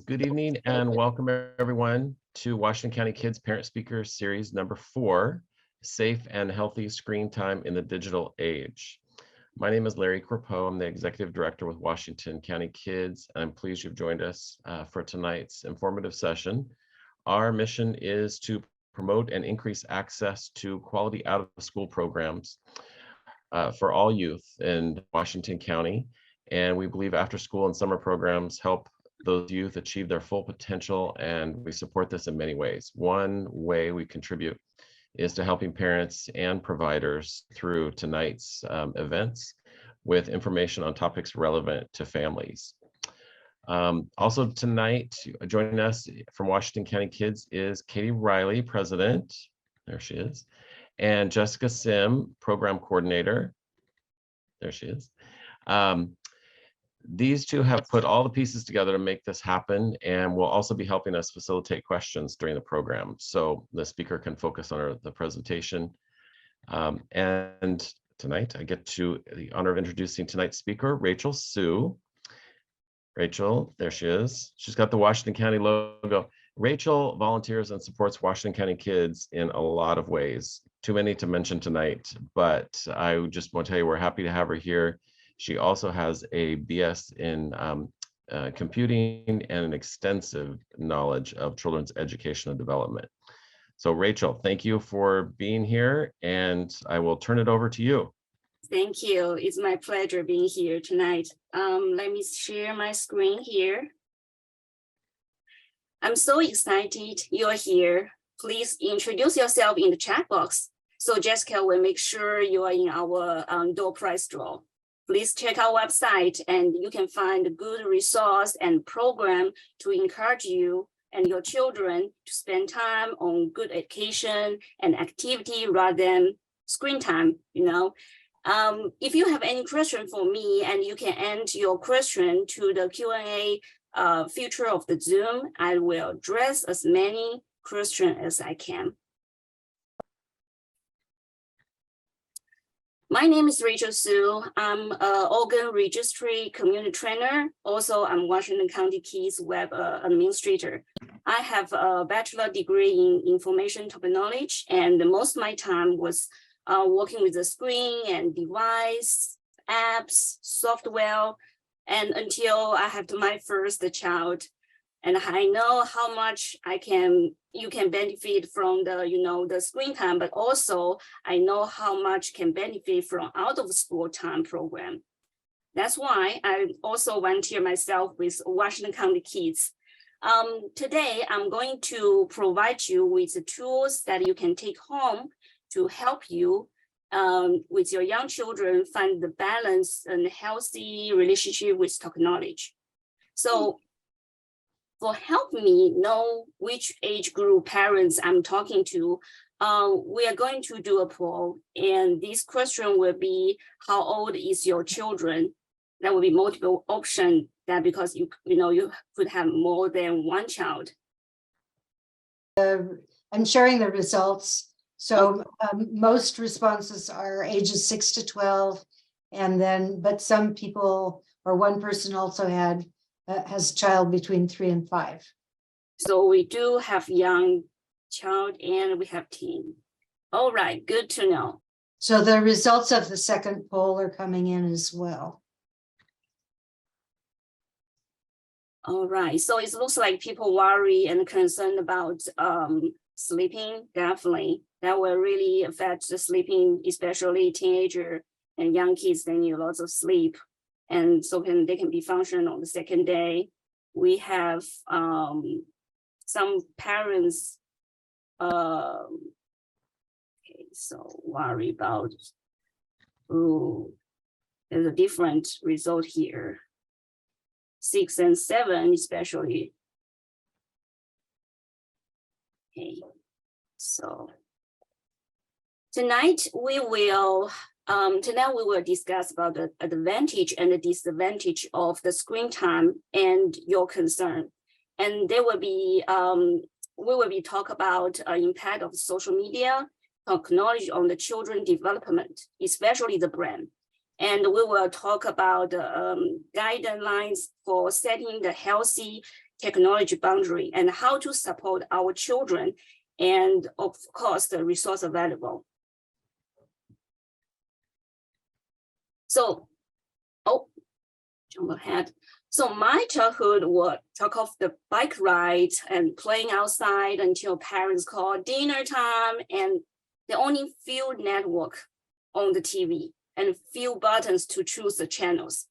Good evening and welcome everyone to Washington County Kids Parent Speaker Series number 4, Safe and Healthy Screen Time in the Digital Age. My name is Larry Corpo. I'm the Executive Director with Washington County Kids. I'm pleased you've joined us for tonight's informative session. Our mission is to promote and increase access to quality out-of-school programs for all youth in Washington County. And we believe after-school and summer programs help those youth achieve their full potential, and we support this in many ways. One way we contribute is to helping parents and providers through tonight's events with information on topics relevant to families. Also tonight, joining us from Washington County Kids is Katie Riley, President, there she is, and Jessica Sim, Program Coordinator, there she is. These two have put all the pieces together to make this happen and will also be helping us facilitate questions during the program so the speaker can focus on the presentation. And tonight I get to the honor of introducing tonight's speaker, Rachel Sue. Rachel, there she is. She's got the Washington County logo. Rachel volunteers and supports Washington County Kids in a lot of ways. Too many to mention tonight, but I just want to tell you we're happy to have her here. She also has a BS in computing and an extensive knowledge of children's education and development. So Rachel, thank you for being here, and I will turn it over to you. Thank you. It's my pleasure being here tonight. Let me share my screen here. I'm so excited you're here. Please introduce yourself in the chat box so Jessica will make sure you are in our door prize draw. Please check our website and you can find a good resource and program to encourage you and your children to spend time on good education and activity rather than screen time, you know. If you have any question for me, and you can enter your question to the Q&A feature of the Zoom, I will address as many questions as I can. My name is Rachel Sue. I'm an Oregon Registry Community Trainer. Also, I'm Washington County Kids Web Administrator. I have a bachelor degree in information technology, and most of my time was working with the screen and device, apps, software, and until I have my first child. And I know how much you can benefit from the screen time, but also I know how much can benefit from out of school time program. That's why I also volunteer myself with Washington County Kids. Today, I'm going to provide you with the tools that you can take home to help you with your young children find the balance and healthy relationship with technology. So for help me know which age group parents I'm talking to, we are going to do a poll, and this question will be, how old is your children? There will be multiple options that because you could have more than one child. I'm sharing the results. So most responses are ages 6 to 12, and then, but some people or one person also has a child between 3 and 5. So we do have young child and we have teen. All right, good to know. So the results of the second poll are coming in as well. All right, so it looks like people worry and concerned about sleeping. Definitely, that will really affect the sleeping, especially teenager and young kids. They need lots of sleep, and so they can be functional on the second day. We have some parents okay, so worry about, there's a different result here. 6 and 7 especially. Okay, so tonight we will discuss about the advantage and the disadvantage of the screen time and your concern. And there will be we will be talk about impact of social media technology on the children development, especially the brain. And we will talk about guidelines for setting the healthy technology boundary and how to support our children and of course the resource available. So, jump ahead. So my childhood would talk of the bike ride and playing outside until parents call dinner time, and the only few network on the TV and few buttons to choose the channels.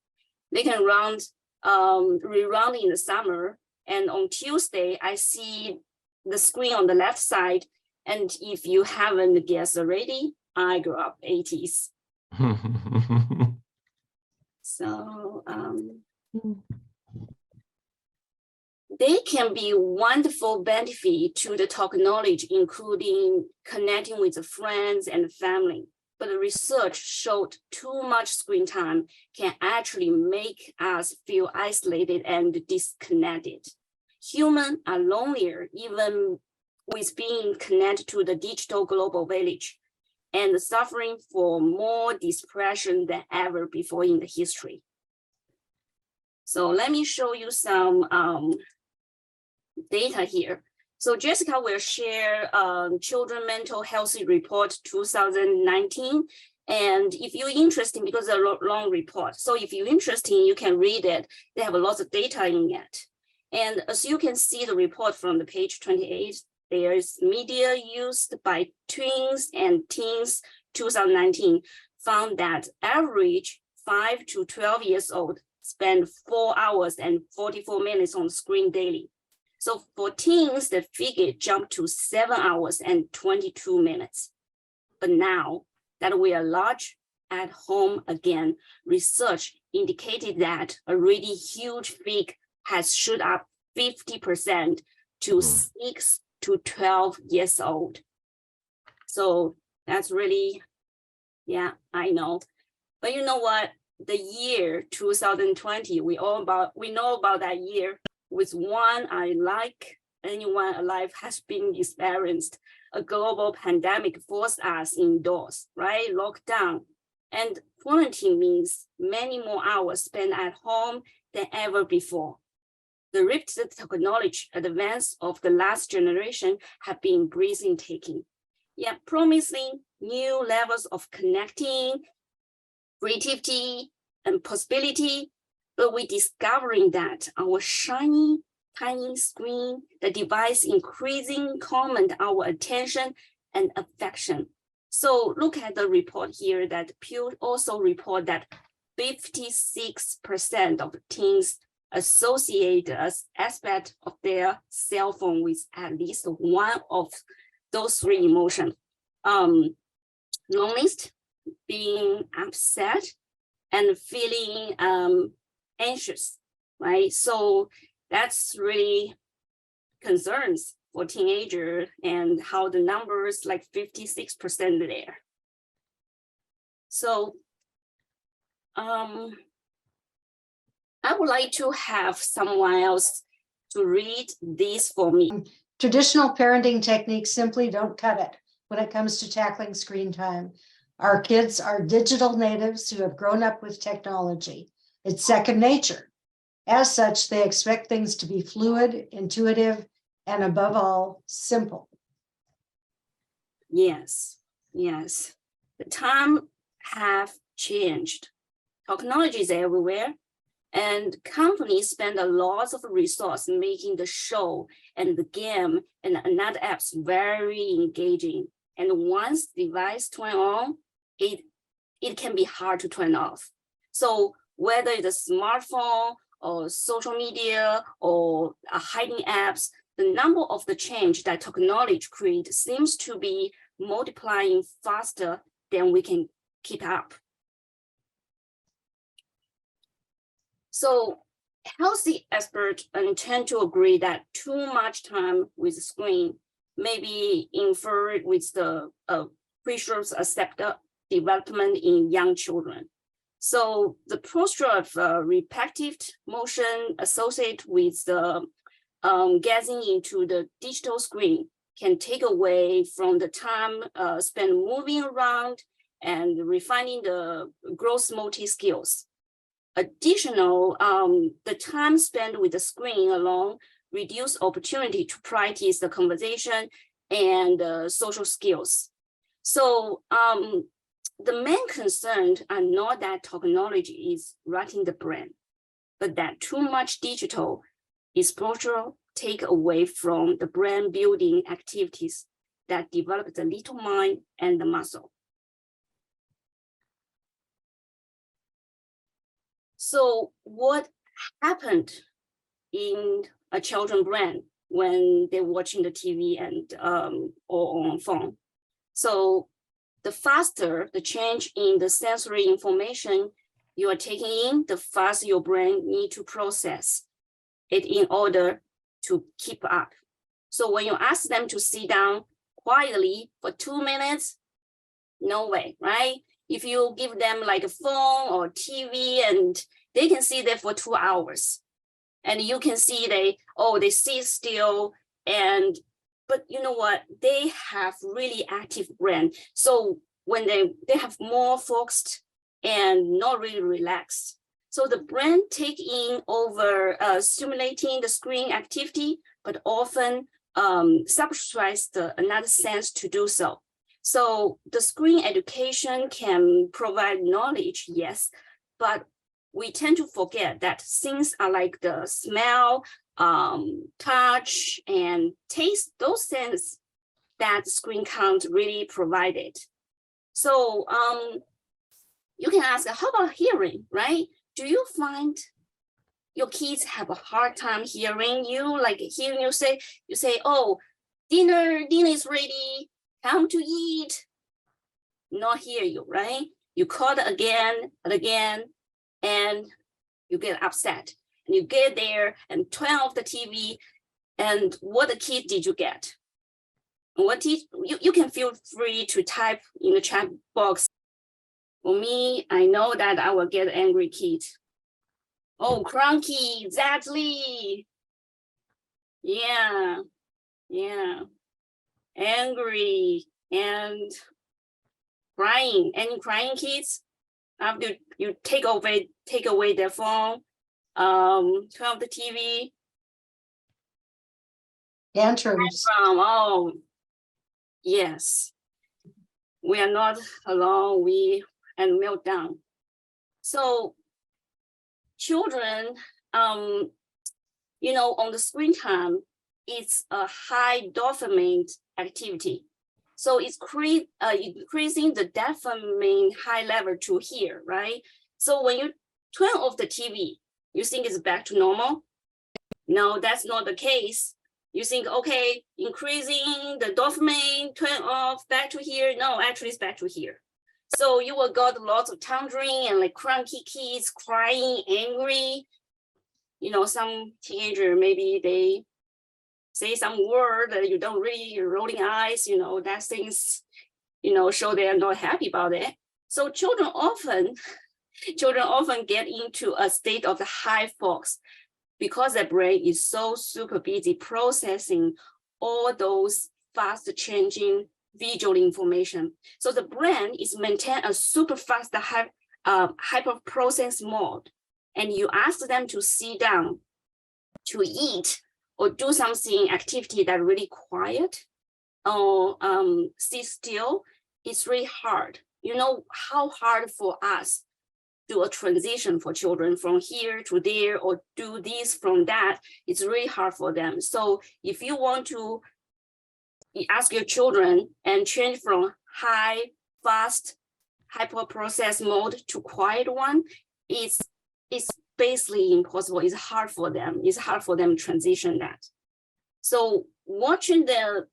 They can run rerun in the summer, and on Tuesday I see the screen on the left side, and if you haven't guessed already, I grew up 80s. So they can be wonderful benefit to the technology, including connecting with the friends and family. But the research showed too much screen time can actually make us feel isolated and disconnected. Humans are lonelier even with being connected to the digital global village, and suffering from more depression than ever before in the history. So let me show you some data here. So Jessica will share Children Mental Health Report 2019. And if you're interested, because it's a long report, so if you're interested, you can read it. They have a lot of data in it. And as you can see the report from the page 28, there's media used by tweens and teens 2019 found that average 5 to 12 years old spend 4 hours and 44 minutes on the screen daily. So for teens, the figure jumped to 7 hours and 22 minutes. But now that we are large at home again, research indicated that a really huge figure has shot up 50% to 6 to 12 years old. So that's really, yeah, I know. But you know what? The year 2020, we know about that year. With one eye like anyone alive has been experienced, a global pandemic forced us indoors, right? Lockdown. And quarantine means many more hours spent at home than ever before. The rapid technology advance of the last generation have been breathtaking, yet promising new levels of connecting, creativity, and possibility. But we're discovering that our shiny, tiny screen, the device increasing command our attention and affection. So look at the report here that Pew also report that 56% of teens associate an aspect of their cell phone with at least one of those three emotions. Loneliest, being upset, and feeling anxious, right? So that's really concerns for teenagers and how the numbers like 56% there. So I would like to have someone else to read this for me. Traditional parenting techniques simply don't cut it when it comes to tackling screen time. Our kids are digital natives who have grown up with technology. It's second nature. As such, they expect things to be fluid, intuitive, and above all, simple. Yes, yes. The time have changed. Technology is everywhere, and companies spend a lot of resource making the show and the game and another apps very engaging. And once device turn on, it can be hard to turn off. So whether it's a smartphone or social media or hiding apps, the number of the change that technology creates seems to be multiplying faster than we can keep up. So healthy experts tend to agree that too much time with the screen may be inferred with the pressures accepted development in young children. So the posture of repetitive motion associated with the gazing into the digital screen can take away from the time spent moving around and refining the gross motor skills. Additional, the time spent with the screen alone reduce opportunity to practice the conversation and social skills. So the main concerns are not that technology is rotting the brain, but that too much digital exposure take away from the brain building activities that develop the little mind and the muscle. So what happened in a children's brain when they're watching the TV and or on phone? So the faster the change in the sensory information you are taking in, the faster your brain need to process it in order to keep up. So when you ask them to sit down quietly for 2 minutes, no way, right? If you give them like a phone or TV and they can sit there for 2 hours and you can see they sit still but you know what? They have really active brain. So when they have more focused and not really relaxed. So the brain take in over stimulating the screen activity, but often subtract another sense to do so. So the screen education can provide knowledge, yes, but we tend to forget that things are like the smell, touch, and taste, those senses that the screen can't really provide it. So you can ask, how about hearing, right? Do you find your kids have a hard time hearing you, like hearing you say, oh, dinner is ready, time to eat, not hear you, right? You call it again and again, and you get upset. And you get there and turn off the TV, and what the kid did you get? What you can feel free to type in the chat box. For me, I know that I will get angry kid. Oh, cranky, exactly. Yeah, angry and crying. Any crying kids? After you take away their phone, turn off the TV. Tantrums. Oh, yes. We are not alone. And meltdown. So children, on the screen time, it's a high dopamine activity. So it's increasing the dopamine high level to here, right? So when you turn off the TV, you think it's back to normal? No, that's not the case. You think, okay, increasing the dopamine, turn off, back to here. No, actually it's back to here. So you will got lots of thundering and like cranky kids crying, angry. Some teenager, maybe they say some word that you don't really rolling eyes, that things, show they are not happy about it. So children often get into a state of the high focus because their brain is so super busy processing all those fast changing visual information. So the brain is maintain a super fast hyper process mode. And you ask them to sit down, to eat, or do something activity that really quiet, or sit still, it's really hard. You know how hard for us do a transition for children from here to there, or do this from that, it's really hard for them. So if you want to ask your children and change from high, fast, hyper process mode to quiet one, it's basically impossible. It's hard for them. It's hard for them to transition that. So watching the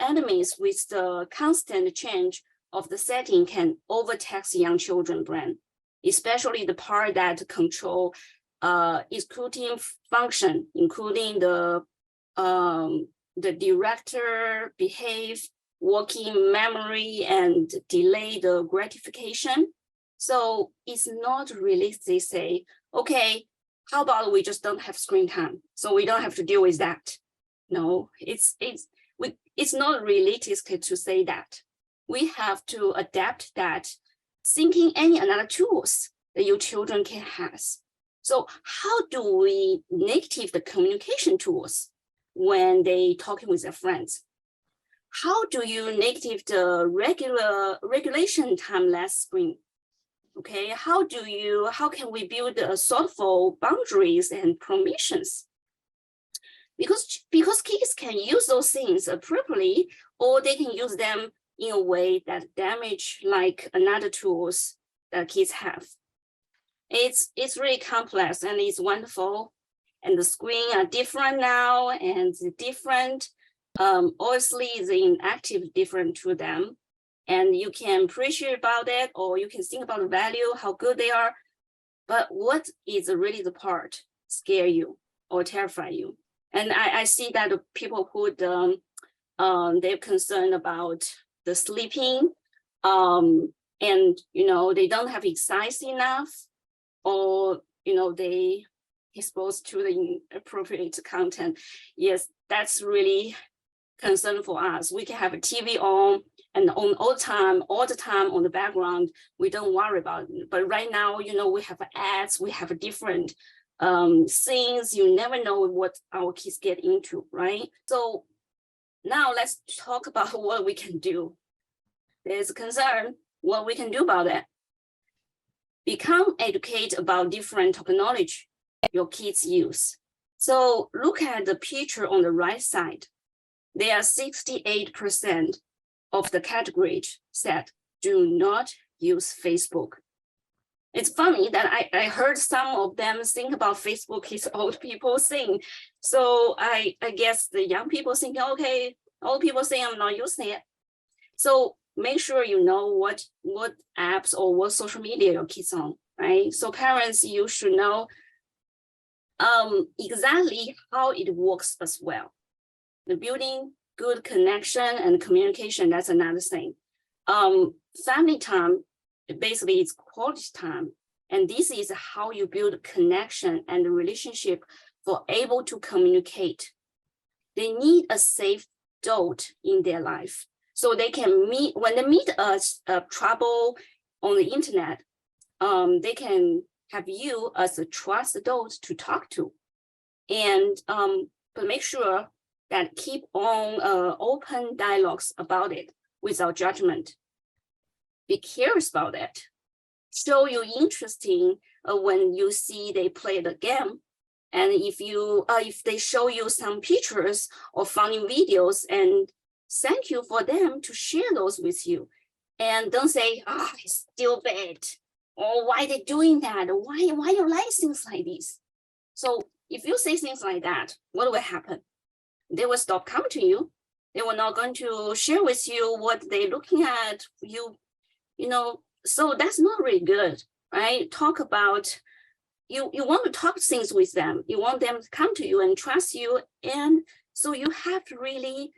enemies with the constant change of the setting can overtax young children's brain, especially the part that control executive function, including the director behave, working memory, and delay the gratification. So it's not realistic to say, okay, how about we just don't have screen time, so we don't have to deal with that. No, it's not realistic to say that. We have to adapt that, thinking any other tools that your children can have. So how do we negative the communication tools when they talking with their friends? How do you negative the regulation time less screen? Okay, how can we build thoughtful boundaries and permissions? Because kids can use those things appropriately, or they can use them in a way that damage like another tools that kids have. It's really complex and it's wonderful. And the screen are different now and different. Obviously the inactive different to them. And you can appreciate about it, or you can think about the value, how good they are. But what is really the part scare you or terrify you? And I see that people put they're concerned about the sleeping, and they don't have exercise enough, or they exposed to the inappropriate content. Yes, that's really concern for us. We can have a TV on and on all the time on the background. We don't worry about it. But right now, we have ads, we have different things. You never know what our kids get into, right? So now let's talk about what we can do. There's a concern, what we can do about that. Become educated about different technology your kids use. So look at the picture on the right side. There are 68% of the category said do not use Facebook. It's funny that I heard some of them think about Facebook is old people thing. So I guess the young people think, okay, old people say I'm not using it. So make sure you know what apps or what social media your kids on, right? So parents, you should know exactly how it works as well. The building good connection and communication, that's another thing. Family time, basically it's quality time. And this is how you build connection and relationship for able to communicate. They need a safe adult in their life. So they can meet, when they meet trouble on the internet, they can have you as a trust adult to talk to. And but make sure that keep on open dialogues about it without judgment. Be curious about it. Show you interesting when you see they play the game. And if they show you some pictures or funny videos, and thank you for them to share those with you. And don't say, it's still bad. Or why they doing that? Why you like things like this? So if you say things like that, what will happen? They will stop coming to you. They were not going to share with you what they're looking at. So that's not really good, right? Talk about, you want to talk things with them. You want them to come to you and trust you. And so you have to really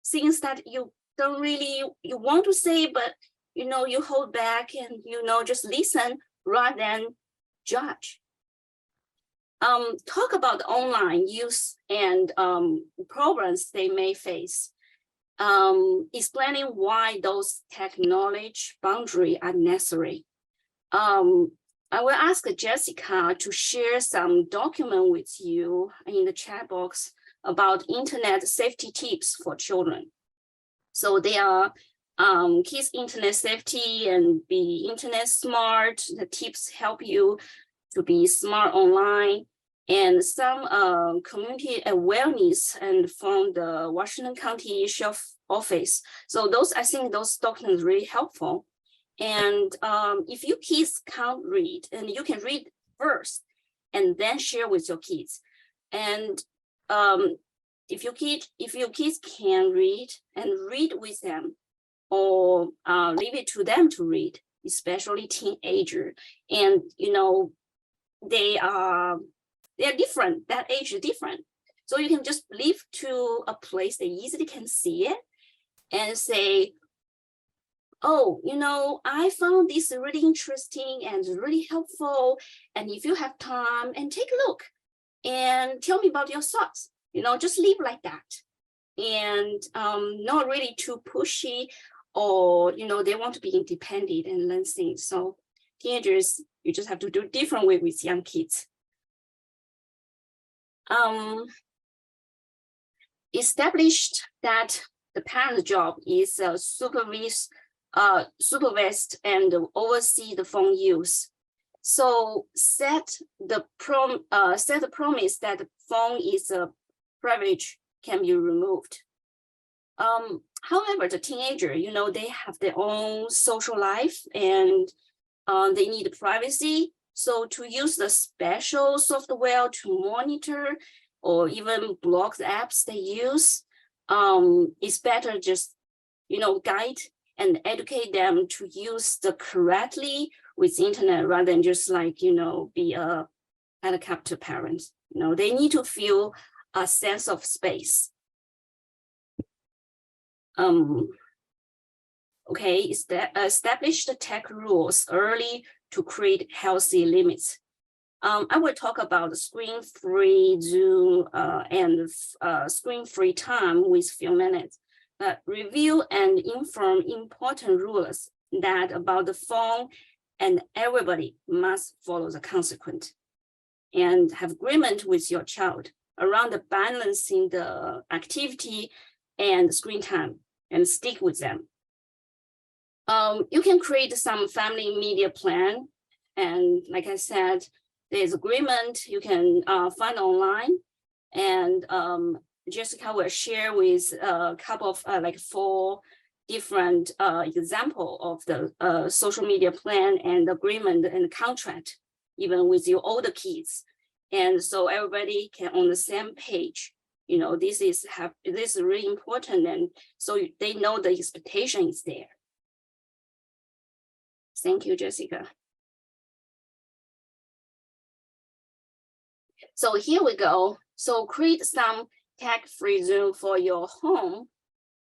things that you don't really, you want to say, but you hold back and just listen rather than judge. Talk about online use and problems they may face. Explaining why those technology boundaries are necessary. I will ask Jessica to share some document with you in the chat box about internet safety tips for children. So they are kids internet safety and be internet smart. The tips help you to be smart online, and some community awareness and from the Washington County Sheriff Office. So I think those documents really helpful. And if your kids can't read, and you can read first and then share with your kids. And if your kids can read and read with them, or leave it to them to read, especially teenager. And they are different, that age is different. So you can just leave to a place they easily can see it and say, I found this really interesting and really helpful. And if you have time, and take a look and tell me about your thoughts, just leave like that. And not really too pushy, or they want to be independent and learn things. So teenagers, You just have to do different way with young kids. Established that the parent job is supervise and oversee the phone use. So set the promise that the phone is a privilege can be removed. However, the teenager, they have their own social life and they need privacy. So to use the special software to monitor or even block the apps they use, it's better just, guide and educate them to use the correctly with the internet rather than just be a helicopter parent. They need to feel a sense of space. Okay, establish the tech rules early to create healthy limits. I will talk about screen-free Zoom and screen-free time with few minutes. Review and inform important rules that about the phone, and everybody must follow the consequence. And have agreement with your child around the balancing the activity and screen time, and stick with them. You can create some family media plan, and like I said, there's agreement you can find online, and Jessica will share with a couple of 4 different example of the social media plan and agreement and contract, even with your older kids, and so everybody can on the same page. This is really important, and so they know the expectation is there. Thank you, Jessica. So here we go. So create some tech-free Zoom for your home.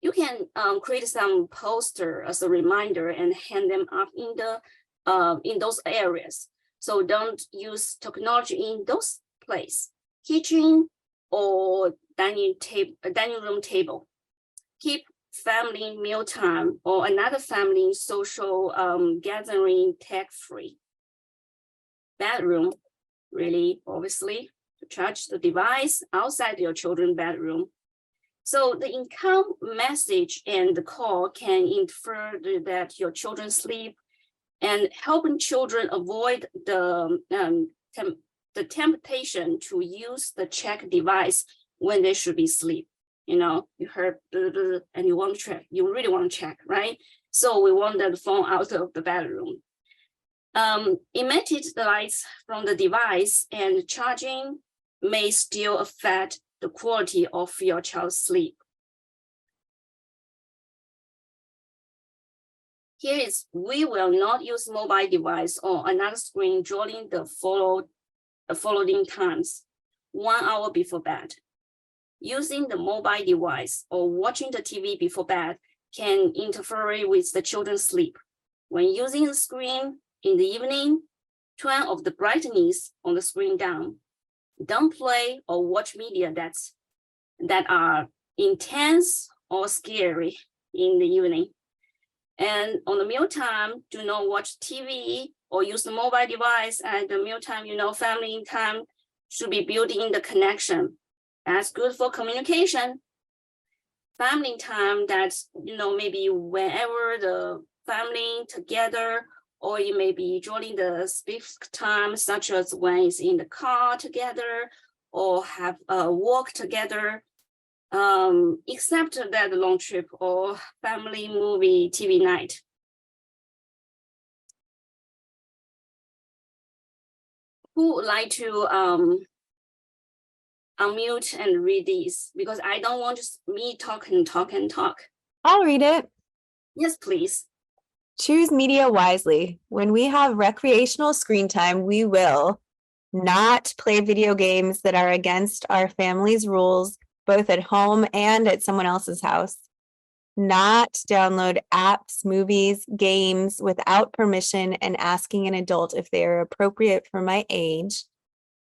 You can create some poster as a reminder and hand them up in those areas. So don't use technology in those places, kitchen or dining room table. Keep family mealtime or another family social gathering tech-free. Bedroom, really, obviously, to charge the device outside your children's bedroom. So the income message and the call can infer that your children sleep, and helping children avoid the temptation to use the check device when they should be asleep. You heard and you want to check, you really want to check, right? So we want the phone out of the bedroom. Emitted lights from the device and charging may still affect the quality of your child's sleep. Here is, we will not use mobile device or another screen during the following times, 1 hour before bed. Using the mobile device or watching the TV before bed can interfere with the children's sleep. When using the screen in the evening, turn off the brightness on the screen down. Don't play or watch media that are intense or scary in the evening. And on the mealtime, do not watch TV or use the mobile device at the mealtime. Family time should be building in the connection. That's good for communication. Family time, that's, maybe whenever the family together, or you may be joining the speak time, such as when it's in the car together or have a walk together, except that long trip or family movie TV night. Who would like to unmute and read these? Because I don't want just me talk and talk. I'll read it. Yes, please. Choose media wisely. When we have recreational screen time, we will not play video games that are against our family's rules, both at home and at someone else's house. Not download apps, movies, games without permission and asking an adult if they are appropriate for my age.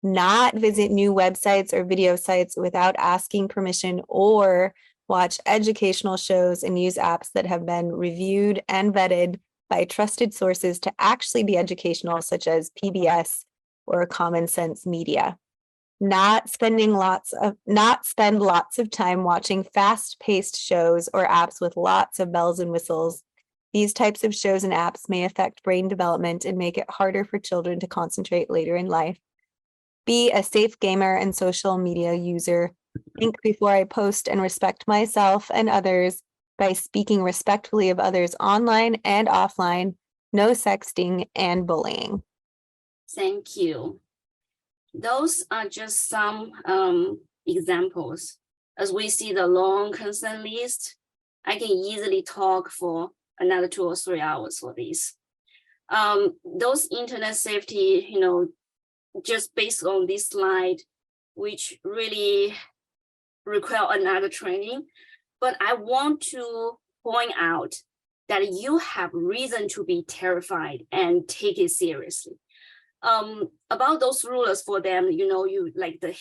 Not visit new websites or video sites without asking permission, or watch educational shows and use apps that have been reviewed and vetted by trusted sources to actually be educational, such as PBS or Common Sense Media. Not spend lots of time watching fast-paced shows or apps with lots of bells and whistles. These types of shows and apps may affect brain development and make it harder for children to concentrate later in life. Be a safe gamer and social media user. Think before I post and respect myself and others by speaking respectfully of others online and offline. No sexting and bullying. Thank you. Those are just some examples. As we see the long consent list, I can easily talk for another 2 or 3 hours for these. Those internet safety, just based on this slide, which really require another training. But I want to point out that you have reason to be terrified and take it seriously. About those rulers for them, you like the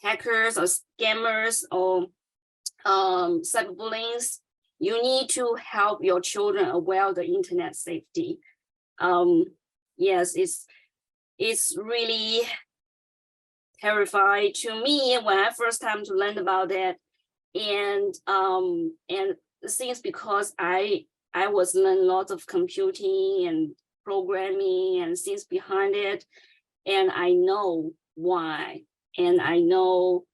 hackers or scammers or cyberbullies, you need to help your children aware of the internet safety. Yes, it's really terrifying to me when I first time to learn about that. And since because I was learning lots of computing and programming and things behind it, and I know why, and I know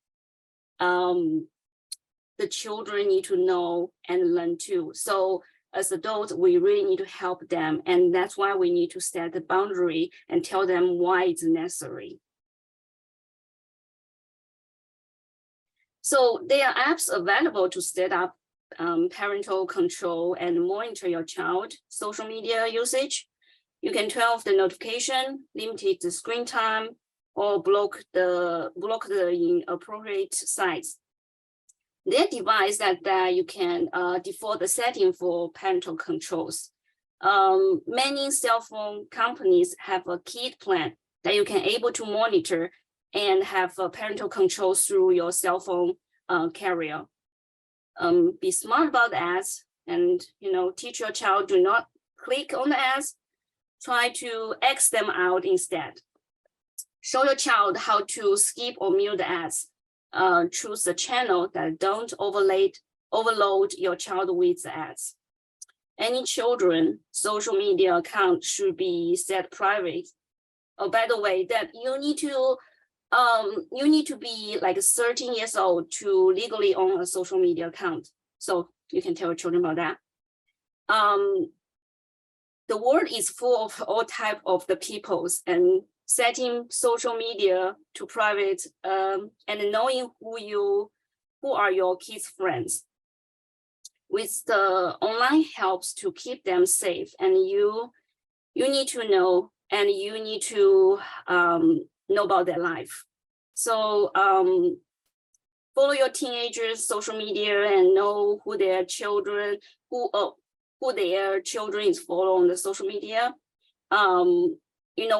the children need to know and learn too. So as adults, we really need to help them, and that's why we need to set the boundary and tell them why it's necessary. So there are apps available to set up parental control and monitor your child social media usage. You can turn off the notification, limit the screen time, or block the inappropriate sites. There are devices that you can default the setting for parental controls. Many cell phone companies have a kit plan that you can able to monitor and have parental controls through your cell phone carrier. Be smart about ads, and teach your child do not click on the ads. Try to X them out instead. Show your child how to skip or mute the ads. Choose a channel that don't overload your child with the ads. Any children social media account should be set private. Oh, by the way, that you need to be like 13 years old to legally own a social media account. So you can tell your children about that. The world is full of all type of the peoples, and setting social media to private and knowing who are your kids' friends with the online helps to keep them safe. And you need to know, and you need to know about their life. So follow your teenagers' social media and know who their children, who their children is follow on the social media.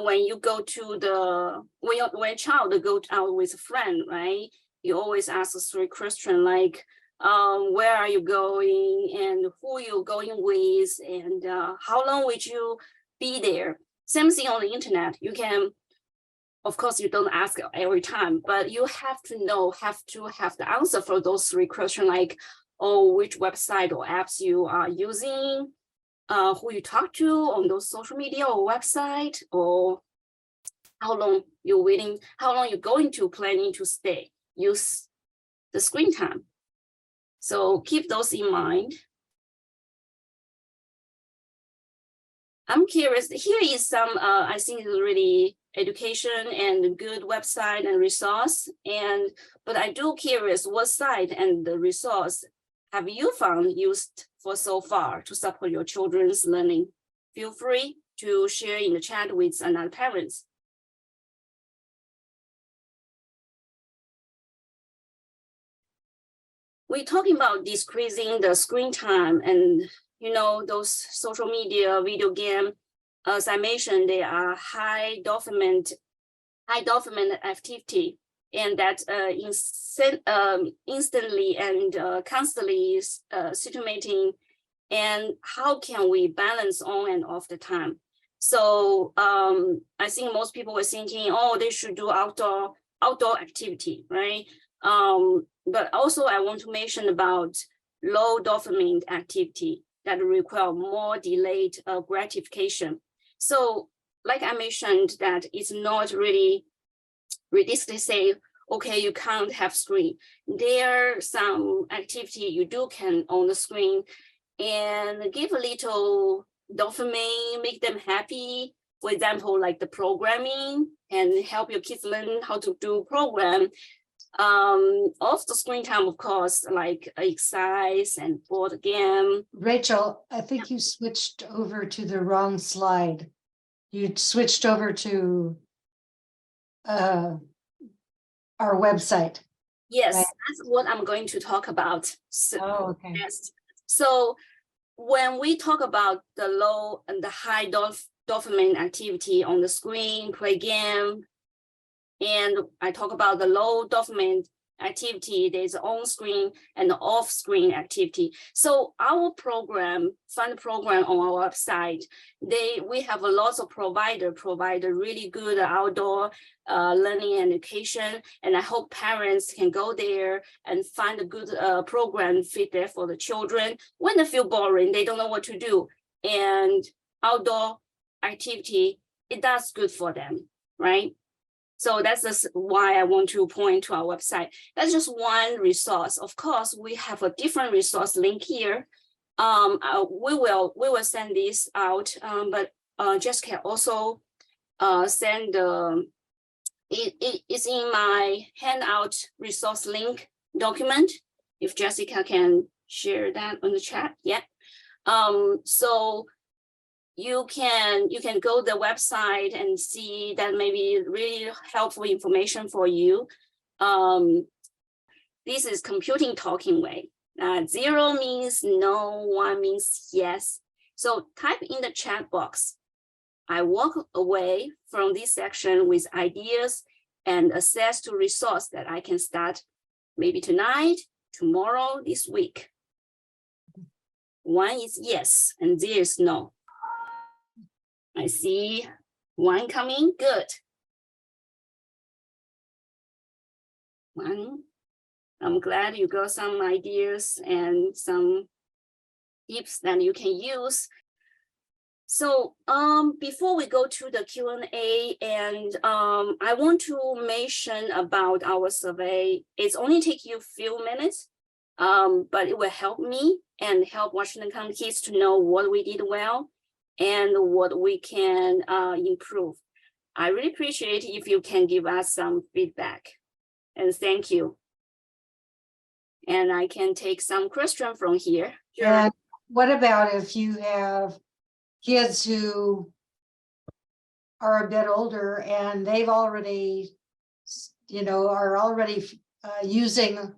When you go to when a child go out with a friend, right? You always ask 3 questions like, where are you going, and who you're going with, and how long would you be there? Same thing on the internet. You can, of course, you don't ask every time, but you have to have the answer for those 3 questions, like, which website or apps you are using, who you talk to on those social media or website, or how long you're going to planning to use the screen time. So keep those in mind. I'm curious, here is some, I think it's really education and good website and resource. But I do curious what site and the resource have you found used for so far to support your children's learning? Feel free to share in the chat with another parents. We're talking about decreasing the screen time, and those social media, video game, as I mentioned, they are high dopamine activity, and that instantly and constantly stimulating and how can we balance on and off the time? So I think most people were thinking, oh, they should do outdoor activity, right? But also I want to mention about low dopamine activity that require more delayed gratification. So like I mentioned, that it's not really realistic to say, okay, you can't have screen. There are some activity you can on the screen and give a little dopamine, make them happy. For example, like the programming, and help your kids learn how to do program. Off the screen time, of course, like exercise and board game. Rachel, I think you switched over to the wrong slide. You switched over to our website. Yes, Right. that's what I'm going to talk about. Oh, okay. Next. So when we talk about the low and the high dopamine activity on the screen, play game, and I talk about the low dopamine activity, there's on-screen and off-screen activity. So our program, fund program on our website, we have a lot of provide really good outdoor learning and education. And I hope parents can go there and find a good program fit there for the children. When they feel boring, they don't know what to do. And outdoor activity, it does good for them, right? So that's just why I want to point to our website. That's just one resource. Of course, we have a different resource link here. We will send this out, but Jessica also send it's in my handout resource link document. If Jessica can share that on the chat, yeah. So you can go to the website and see that maybe really helpful information for you. This is computing talking way. 0 means no, 1 means yes. So type in the chat box. I walk away from this section with ideas and access to resource that I can start maybe tonight, tomorrow, this week. 1 is yes, and 0 is no. I see 1 coming, good. 1, I'm glad you got some ideas and some tips that you can use. So before we go to the Q&A, and I want to mention about our survey. It's only take you a few minutes, but it will help me and help Washington County kids to know what we did well and what we can improve. I really appreciate if you can give us some feedback, and thank you. And I can take some question from here. And what about if you have kids who are a bit older and they've already, are already using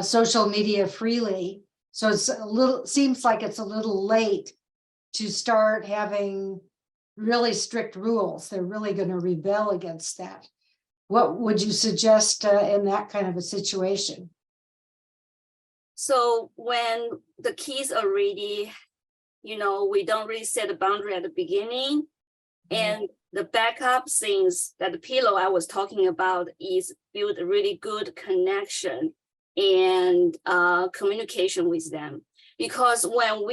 social media freely? So it's seems like it's a little late to start having really strict rules. They're really going to rebel against that. What would you suggest in that kind of a situation? So when the kids are ready, we don't really set a boundary at the beginning. And the backup things that the pillow I was talking about is build a really good connection and communication with them. Because when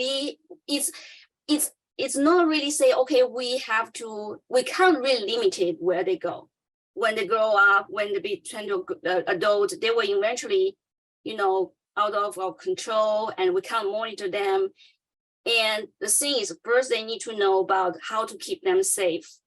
it's not really say, okay, we can't really limit it where they go. When they grow up, when they become adult, they will eventually, out of our control, and we can't monitor them. And the thing is, first they need to know about how to keep them safe.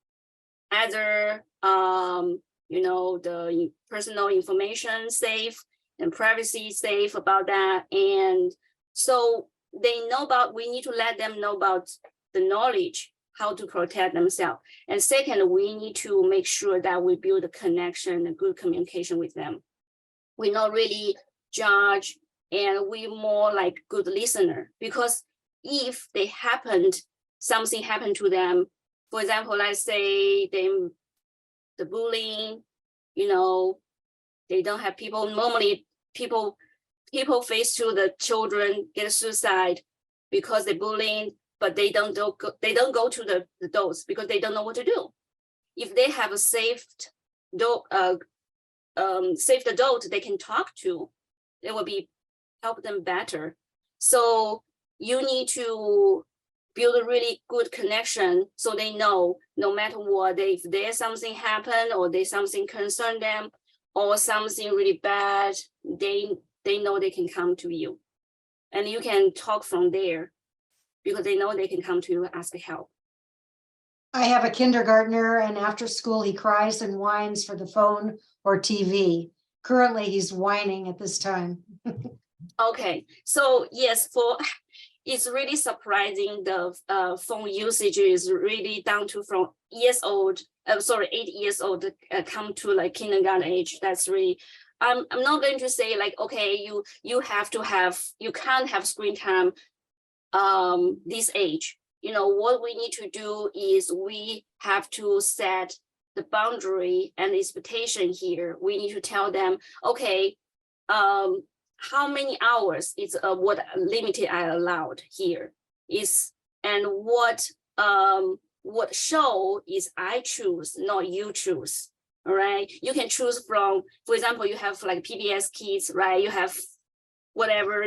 Either, the personal information safe and privacy safe about that. And so they know about, we need to let them know about the knowledge, how to protect themselves. And second, we need to make sure that we build a connection and good communication with them. We not really judge, and we more like good listener, because if something happened to them, for example, let's say the bullying, they don't have people, normally people face to the children get suicide, because they bullying, but they don't go to the adults because they don't know what to do. If they have a safe adult they can talk to, it will be help them better. So you need to build a really good connection so they know no matter what, if there's something happen or there's something concern them or something really bad, they know they can come to you. And you can talk from there because they know they can come to you and ask help. I have a kindergartner, and after school, he cries and whines for the phone or TV. Currently, he's whining at this time. Okay, so yes, it's really surprising the phone usage is really down to from 8 years old come to like kindergarten age. That's really, I'm not going to say like, okay, you can't have screen time this age. What we need to do is we have to set the boundary and expectation here. We need to tell them, okay, how many hours is what limited I allowed here is, and what show is I choose, not you choose. All right, you can choose from, for example, you have like PBS Kids, right? You have whatever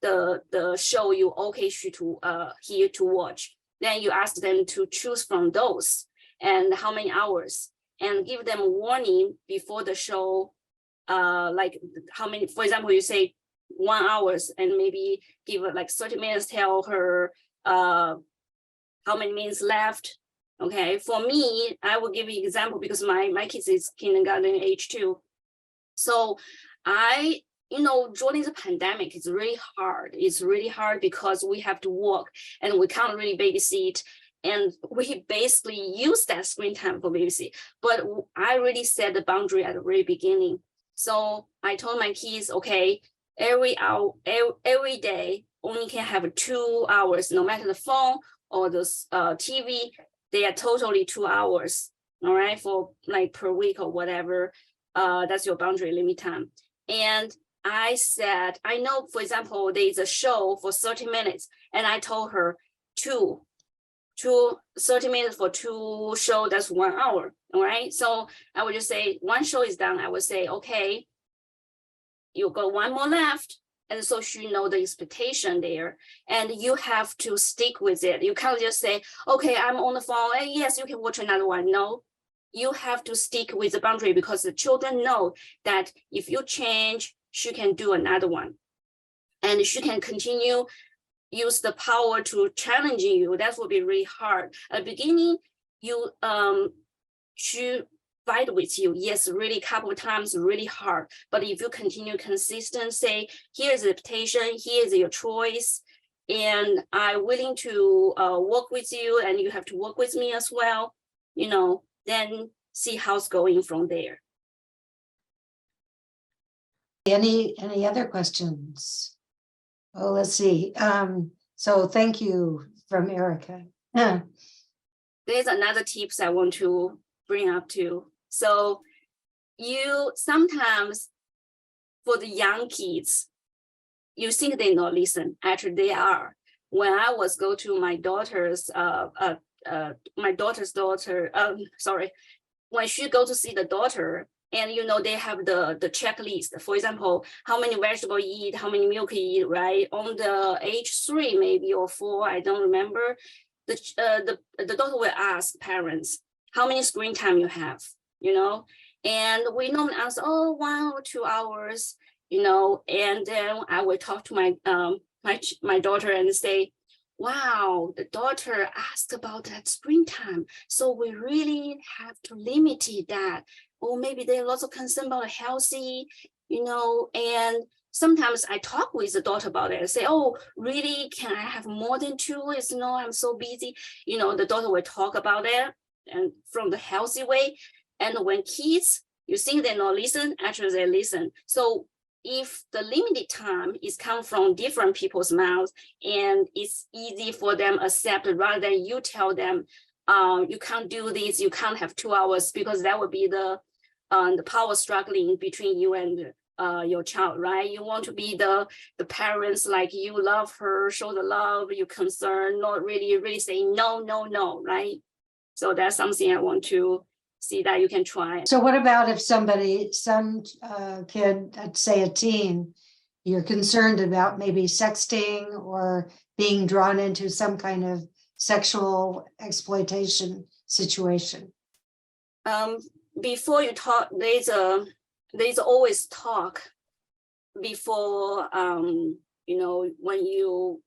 the show you okay to here to watch. Then you ask them to choose from those and how many hours, and give them a warning before the show. Like how many, for example, you say 1 hour and maybe give it like 30 minutes, tell her how many minutes left. Okay, for me, I will give you an example because my kids is kindergarten age too. So during the pandemic, it's really hard. It's really hard because we have to work and we can't really babysit. And we basically use that screen time for babysit. But I really set the boundary at the very beginning. So I told my kids, okay, every day only can have 2 hours, no matter the phone or the TV, they are totally 2 hours, all right, for like per week or whatever. That's your boundary limit time. And I said, I know, for example, there's a show for 30 minutes, and I told her 30 minutes for 2 shows, that's 1 hour, all right? So I would just say, 1 show is done, I would say, okay, you got 1 more left. And so she know the expectation there, and you have to stick with it. You can't just say, okay, I'm on the phone, and yes, you can watch another one. No, you have to stick with the boundary because the children know that if you change, she can do another one. And she can continue use the power to challenge you. That will be really hard. At the beginning, you she fight with you. Yes, really couple of times, really hard. But if you continue consistent, say, here's the expectation, here's your choice, and I'm willing to work with you, and you have to work with me as well, then see how it's going from there. Any other questions? Oh, let's see. So thank you from Erica. There's another tips I want to bring up too. So you sometimes, for the young kids, you think they not listen. Actually, they are. When I was go to my daughter's daughter, when she go to see the daughter, and they have the checklist. For example, how many vegetables eat, how many milk eat, right? On the age 3 maybe or 4, I don't remember. The daughter will ask parents how many screen time you have, and we normally answer, 1 or 2 hours, and then I will talk to my my daughter and say, wow, the daughter asked about that screen time, so we really have to limit that. Or maybe there are lots of concern about healthy, and sometimes I talk with the daughter about it and say, oh, really, can I have more than 2? It's I'm so busy. The daughter will talk about it and from the healthy way. And when kids, you think they not listen, actually they listen. So if the limited time is come from different people's mouths and it's easy for them accept rather than you tell them, you can't do this, you can't have 2 hours, because that would be the power struggling between you and your child, right? You want to be the parents, like you love her, show the love, you concern, not really say no, right? So that's something I want to see that you can try. So what about if some kid, let's say a teen, you're concerned about maybe sexting or being drawn into some kind of sexual exploitation situation? Before you talk, there's always talk before, you know, when your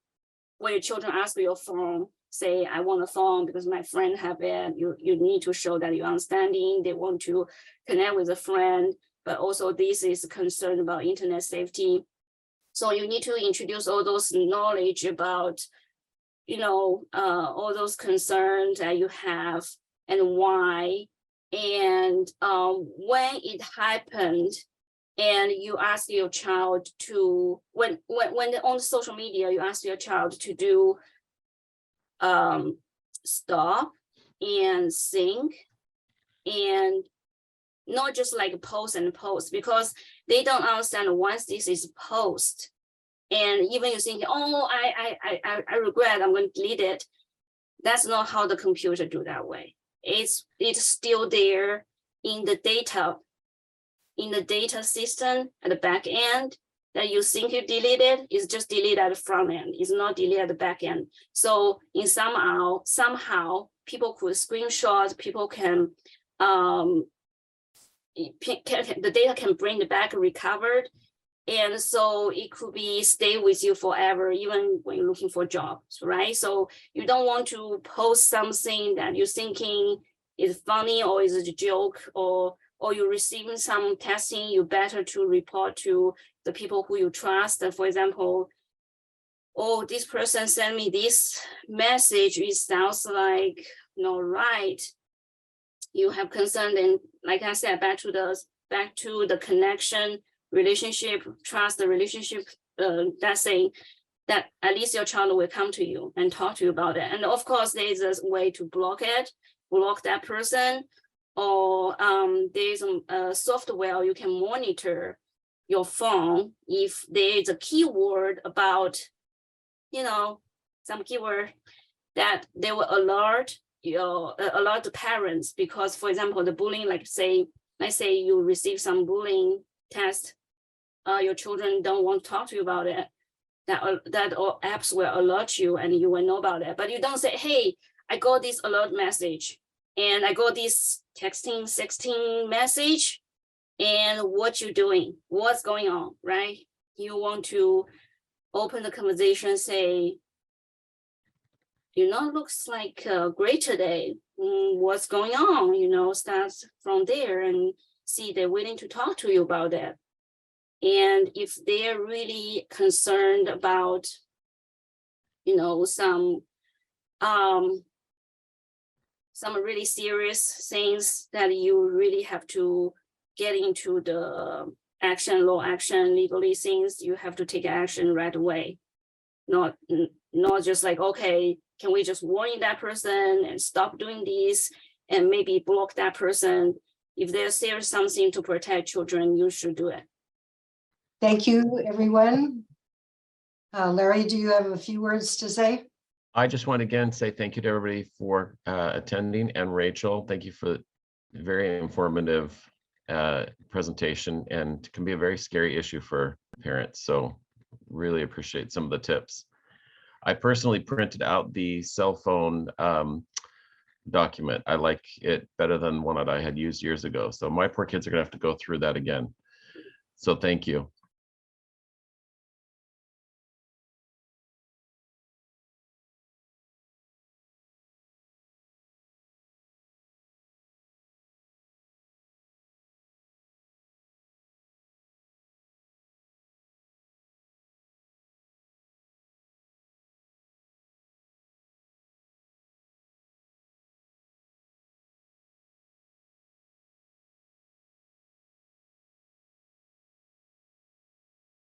children ask for your phone, say, I want a phone because my friend have it. You need to show that you're understanding. They want to connect with a friend, but also this is concerned about internet safety. So you need to introduce all those knowledge about, you know, all those concerns that you have and why. And when it happened, and you ask your child to, when on social media, you ask your child to do stop and think, and not just like post and post, because they don't understand once this is post, and even you think, oh, I regret, I'm going to delete it. That's not how the computer do that way. It's still there in the data system at the back end that you think you deleted is just deleted at the front end. It's not deleted at the back end. So in somehow people could screenshot, people can the data can bring it back recovered. And so it could be stay with you forever, even when you're looking for jobs, right? So you don't want to post something that you're thinking is funny or is a joke, or you're receiving some testing, you better to report to the people who you trust. And for example, oh, this person sent me this message, it sounds like not right. You have concern, and like I said, back to the connection, relationship, trust, the relationship, that's saying that at least your child will come to you and talk to you about it. And of course, there is a way to block that person, or there's a software you can monitor your phone if there is a keyword about, you know, some keyword that they will alert the parents, because for example, the bullying, let's say you receive some bullying test, your children don't want to talk to you about it, that all apps will alert you and you will know about it. But you don't say, hey, I got this alert message and I got this sexting message, and what you doing, what's going on, right? You want to open the conversation, say, you know, looks like great today. What's going on? You know, start from there and see they're willing to talk to you about that. And if they're really concerned about, you know, some really serious things that you really have to get into the law action, legally things, you have to take action right away. Not just like, okay, can we just warn that person and stop doing this and maybe block that person? If there's something to protect children, you should do it. Thank you, everyone. Larry, do you have a few words to say? I just want to again say thank you to everybody for attending, and Rachel, thank you for the very informative presentation, and it can be a very scary issue for parents. So really appreciate some of the tips. I personally printed out the cell phone document. I like it better than one that I had used years ago. So my poor kids are gonna have to go through that again. So thank you.